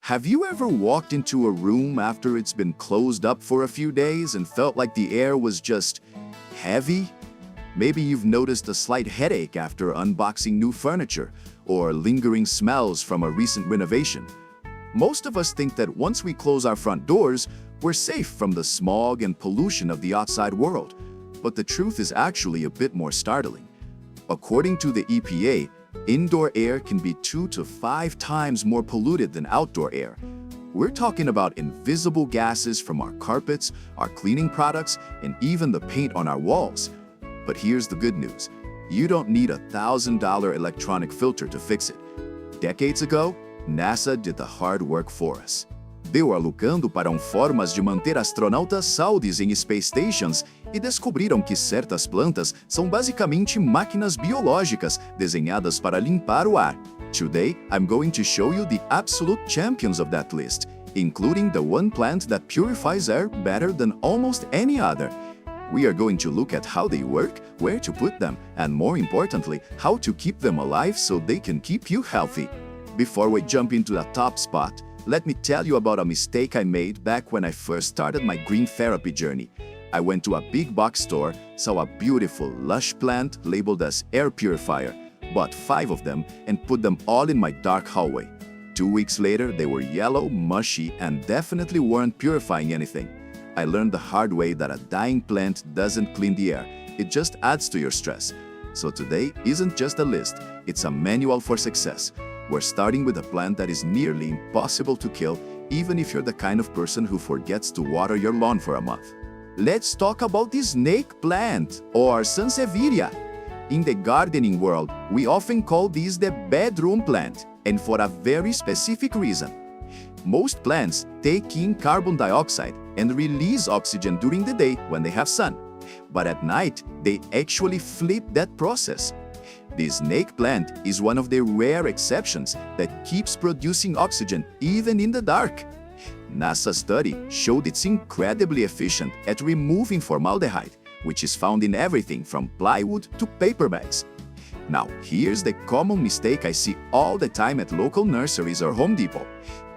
Have you ever walked into a room after it's been closed up for a few days and felt like the air was just heavy? Maybe you've noticed a slight headache after unboxing new furniture or lingering smells from a recent renovation. Most of us think that once we close our front doors, we're safe from the smog and pollution of the outside world. But the truth is actually a bit more startling. According to the EPA, indoor air can be 2 to 5 times more polluted than outdoor air. We're talking about invisible gases from our carpets, our cleaning products, and even the paint on our walls. But here's the good news. You don't need a $1,000 electronic filter to fix it. Decades ago, NASA did the hard work for us. Deu alugando para formas de manter astronautas saudáveis em space stations e descobriram que certas plantas são basicamente máquinas biológicas desenhadas para limpar o ar. Today, I'm going to show you the absolute champions of that list, including the one plant that purifies air better than almost any other. We are going to look at how they work, where to put them, and more importantly, how to keep them alive so they can keep you healthy. Before we jump into the top spot, let me tell you about a mistake I made back when I first started my green therapy journey. I went to a big box store, saw a beautiful, lush plant labeled as air purifier, bought 5 of them, and put them all in my dark hallway. 2 weeks later, they were yellow, mushy, and definitely weren't purifying anything. I learned the hard way that a dying plant doesn't clean the air, it just adds to your stress. So today isn't just a list, it's a manual for success. We're starting with a plant that is nearly impossible to kill, even if you're the kind of person who forgets to water your lawn for a month. Let's talk about the snake plant, or Sansevieria. In the gardening world, we often call these the bedroom plant, and for a very specific reason. Most plants take in carbon dioxide and release oxygen during the day when they have sun. But at night, they actually flip that process. The snake plant is one of the rare exceptions that keeps producing oxygen even in the dark. NASA study showed it's incredibly efficient at removing formaldehyde, which is found in everything from plywood to paper bags. Now, here's the common mistake I see all the time at local nurseries or Home Depot.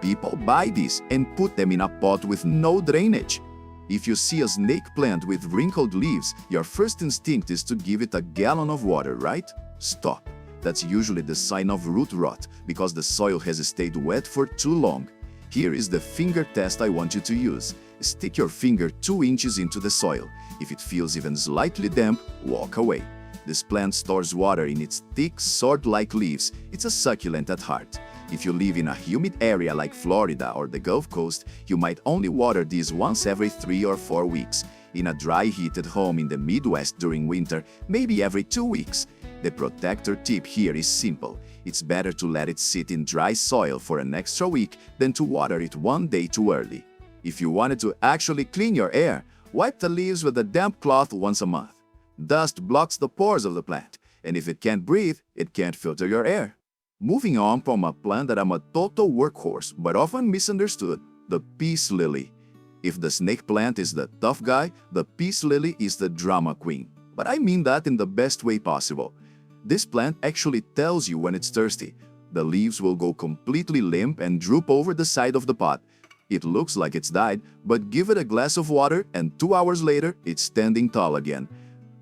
People buy these and put them in a pot with no drainage. If you see a snake plant with wrinkled leaves, your first instinct is to give it a gallon of water, right? Stop. That's usually the sign of root rot, because the soil has stayed wet for too long. Here is the finger test I want you to use. Stick your finger 2 inches into the soil. If it feels even slightly damp, walk away. This plant stores water in its thick, sword-like leaves. It's a succulent at heart. If you live in a humid area like Florida or the Gulf Coast, you might only water these once every 3 or 4 weeks. In a dry, heated home in the Midwest during winter, maybe every 2 weeks. The protector tip here is simple. It's better to let it sit in dry soil for an extra week than to water it one day too early. If you wanted to actually clean your air, wipe the leaves with a damp cloth once a month. Dust blocks the pores of the plant, and if it can't breathe, it can't filter your air. Moving on from a plant that I'm a total workhorse but often misunderstood, the peace lily. If the snake plant is the tough guy, the peace lily is the drama queen. But I mean that in the best way possible. This plant actually tells you when it's thirsty. The leaves will go completely limp and droop over the side of the pot. It looks like it's died, but give it a glass of water and 2 hours later, it's standing tall again.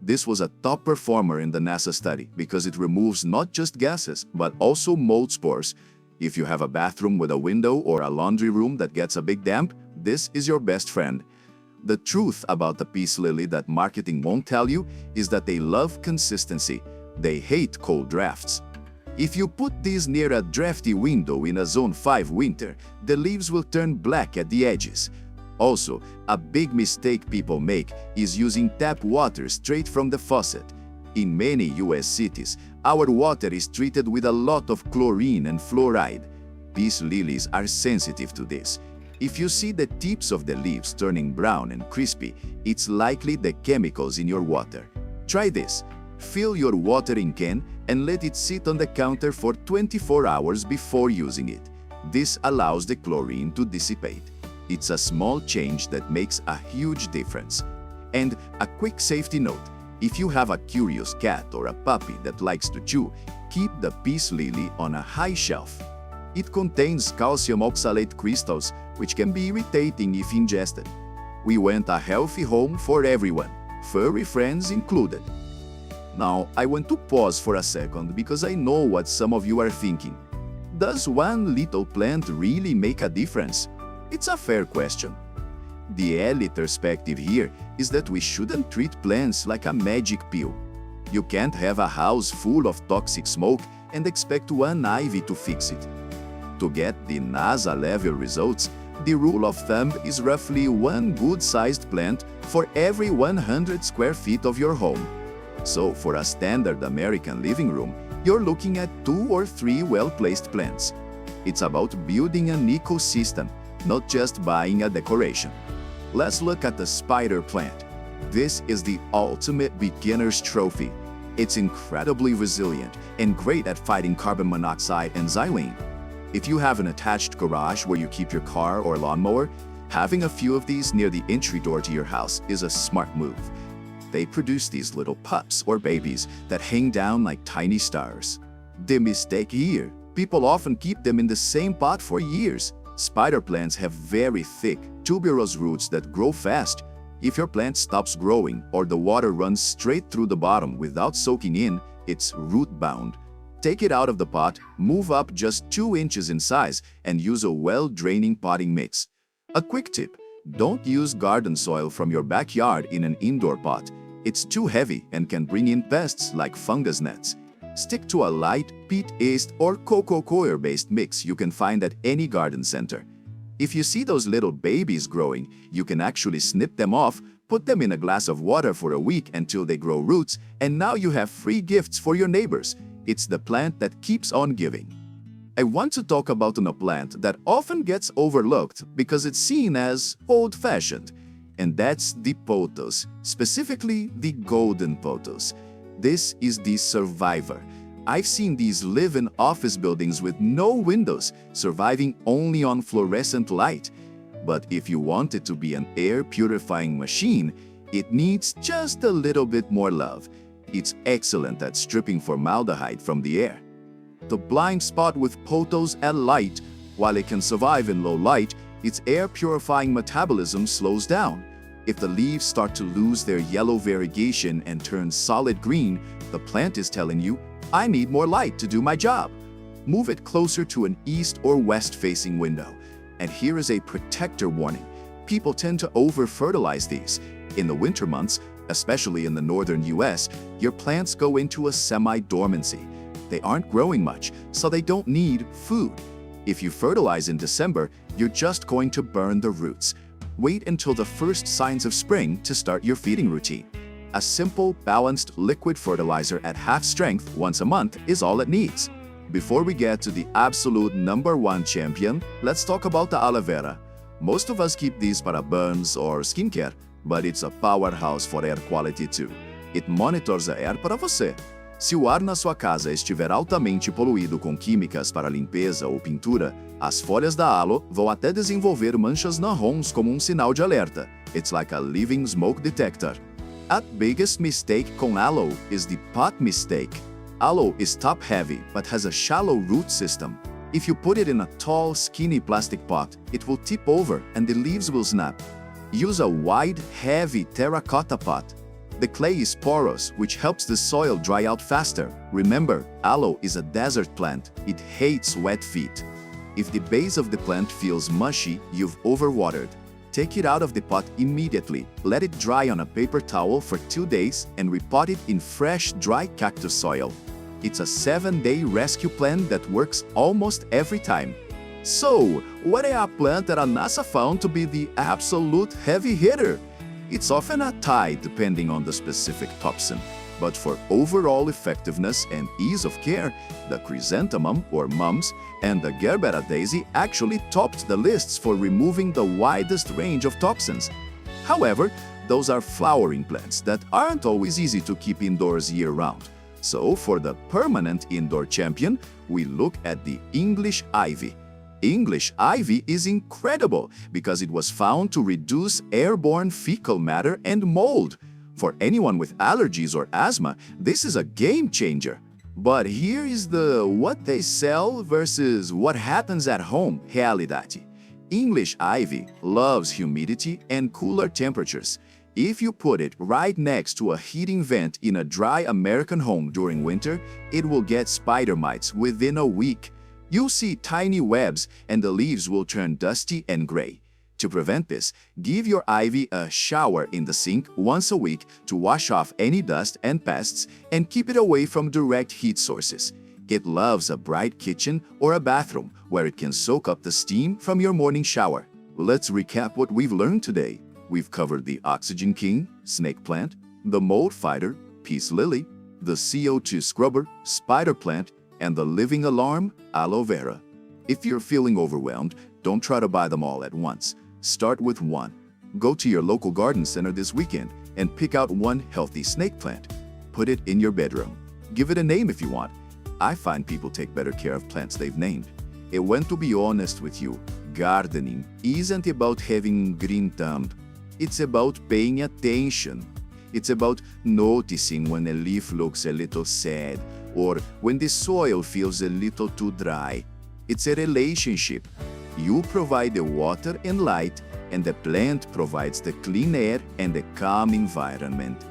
This was a top performer in the NASA study because it removes not just gases, but also mold spores. If you have a bathroom with a window or a laundry room that gets a big damp, this is your best friend. The truth about the peace lily that marketing won't tell you is that they love consistency. They hate cold drafts. If you put these near a drafty window in a Zone 5 winter, the leaves will turn black at the edges. Also, a big mistake people make is using tap water straight from the faucet. In many US cities, our water is treated with a lot of chlorine and fluoride. Peace lilies are sensitive to this. If you see the tips of the leaves turning brown and crispy, it's likely the chemicals in your water. Try this. Fill your watering can and let it sit on the counter for 24 hours before using it. This allows the chlorine to dissipate. It's a small change that makes a huge difference. And a quick safety note, if you have a curious cat or a puppy that likes to chew, keep the peace lily on a high shelf. It contains calcium oxalate crystals, which can be irritating if ingested. We want a healthy home for everyone, furry friends included. Now, I want to pause for a second because I know what some of you are thinking. Does one little plant really make a difference? It's a fair question. The elite perspective here is that we shouldn't treat plants like a magic pill. You can't have a house full of toxic smoke and expect one ivy to fix it. To get the NASA-level results, the rule of thumb is roughly one good-sized plant for every 100 square feet of your home. So for a standard American living room, you're looking at 2 or 3 well-placed plants. It's about building an ecosystem, not just buying a decoration. Let's look at the spider plant. This is the ultimate beginner's trophy. It's incredibly resilient and great at fighting carbon monoxide and xylene. If you have an attached garage where you keep your car or lawnmower, having a few of these near the entry door to your house is a smart move. They produce these little pups or babies that hang down like tiny stars. The mistake here, people often keep them in the same pot for years. Spider plants have very thick, tuberous roots that grow fast. If your plant stops growing or the water runs straight through the bottom without soaking in, it's root-bound. Take it out of the pot, move up just 2 inches in size, and use a well-draining potting mix. A quick tip: don't use garden soil from your backyard in an indoor pot. It's too heavy and can bring in pests like fungus gnats. Stick to a light, peat-aced or cocoa coir-based mix you can find at any garden center. If you see those little babies growing, you can actually snip them off, put them in a glass of water for a week until they grow roots, and now you have free gifts for your neighbors. It's the plant that keeps on giving. I want to talk about a plant that often gets overlooked because it's seen as old-fashioned, and that's the pothos, specifically the golden pothos. This is the survivor. I've seen these live in office buildings with no windows, surviving only on fluorescent light. But if you want it to be an air-purifying machine, it needs just a little bit more love. It's excellent at stripping formaldehyde from the air. The blind spot with pothos at light: while it can survive in low light, its air-purifying metabolism slows down. If the leaves start to lose their yellow variegation and turn solid green, the plant is telling you, I need more light to do my job. Move it closer to an east or west-facing window. And here is a protector warning. People tend to over-fertilize these. In the winter months, especially in the northern US, your plants go into a semi-dormancy. They aren't growing much, so they don't need food. If you fertilize in December, you're just going to burn the roots. Wait until the first signs of spring to start your feeding routine. A simple, balanced liquid fertilizer at half strength once a month is all it needs. Before we get to the absolute #1 champion, let's talk about the aloe vera. Most of us keep these para burns or skincare, but it's a powerhouse for air quality too. It monitors the air para você. Se o ar na sua casa estiver altamente poluído com químicas para limpeza ou pintura, as folhas da aloe vão até desenvolver manchas marrons como um sinal de alerta. It's like a living smoke detector. A biggest mistake com aloe is the pot mistake. Aloe is top-heavy but has a shallow root system. If you put it in a tall, skinny plastic pot, it will tip over and the leaves will snap. Use a wide, heavy terracotta pot. The clay is porous, which helps the soil dry out faster. Remember, aloe is a desert plant. It hates wet feet. If the base of the plant feels mushy, you've overwatered. Take it out of the pot immediately. Let it dry on a paper towel for 2 days and repot it in fresh, dry cactus soil. It's a 7-day rescue plan that works almost every time. So, what is a plant that NASA found to be the absolute heavy hitter? It's often a tie depending on the specific toxin. But for overall effectiveness and ease of care, the chrysanthemum or mums and the gerbera daisy actually topped the lists for removing the widest range of toxins. However, those are flowering plants that aren't always easy to keep indoors year-round. So for the permanent indoor champion, we look at the English ivy. English ivy is incredible because it was found to reduce airborne fecal matter and mold. For anyone with allergies or asthma, this is a game changer. But here is the what they sell versus what happens at home realidade. English ivy loves humidity and cooler temperatures. If you put it right next to a heating vent in a dry American home during winter, it will get spider mites within a week. You'll see tiny webs and the leaves will turn dusty and gray. To prevent this, give your ivy a shower in the sink once a week to wash off any dust and pests and keep it away from direct heat sources. It loves a bright kitchen or a bathroom where it can soak up the steam from your morning shower. Let's recap what we've learned today. We've covered the oxygen king, snake plant, the mold fighter, peace lily, the CO2 scrubber, spider plant, and the living alarm, aloe vera. If you're feeling overwhelmed, don't try to buy them all at once. Start with one. Go to your local garden center this weekend and pick out one healthy snake plant. Put it in your bedroom. Give it a name if you want. I find people take better care of plants they've named. And when to be honest with you, gardening isn't about having green thumb. It's about paying attention. It's about noticing when a leaf looks a little sad or when the soil feels a little too dry. It's a relationship. You provide the water and light, and the plant provides the clean air and the calm environment.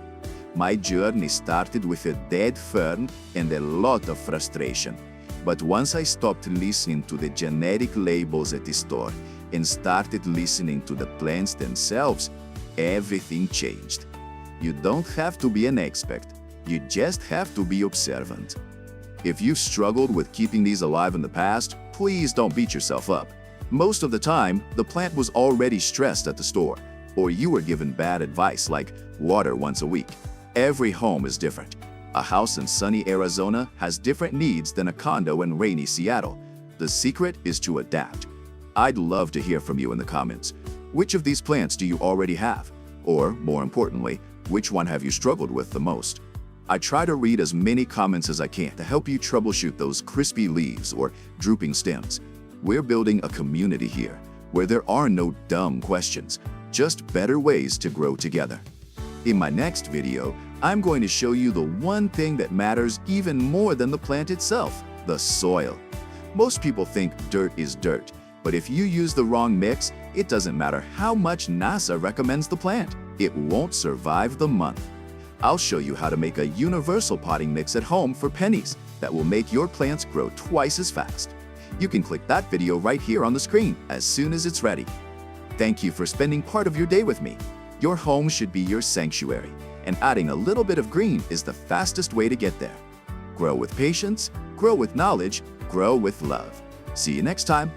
My journey started with a dead fern and a lot of frustration. But once I stopped listening to the genetic labels at the store and started listening to the plants themselves, everything changed. You don't have to be an expert. You just have to be observant. If you've struggled with keeping these alive in the past, please don't beat yourself up. Most of the time, the plant was already stressed at the store, or you were given bad advice like water once a week. Every home is different. A house in sunny Arizona has different needs than a condo in rainy Seattle. The secret is to adapt. I'd love to hear from you in the comments. Which of these plants do you already have? Or, more importantly, which one have you struggled with the most? I try to read as many comments as I can to help you troubleshoot those crispy leaves or drooping stems. We're building a community here where there are no dumb questions, just better ways to grow together. In my next video, I'm going to show you the one thing that matters even more than the plant itself, the soil. Most people think dirt is dirt, but if you use the wrong mix, it doesn't matter how much NASA recommends the plant. It won't survive the month. I'll show you how to make a universal potting mix at home for pennies that will make your plants grow twice as fast. You can click that video right here on the screen as soon as it's ready. Thank you for spending part of your day with me. Your home should be your sanctuary, and adding a little bit of green is the fastest way to get there. Grow with patience, grow with knowledge, grow with love. See you next time.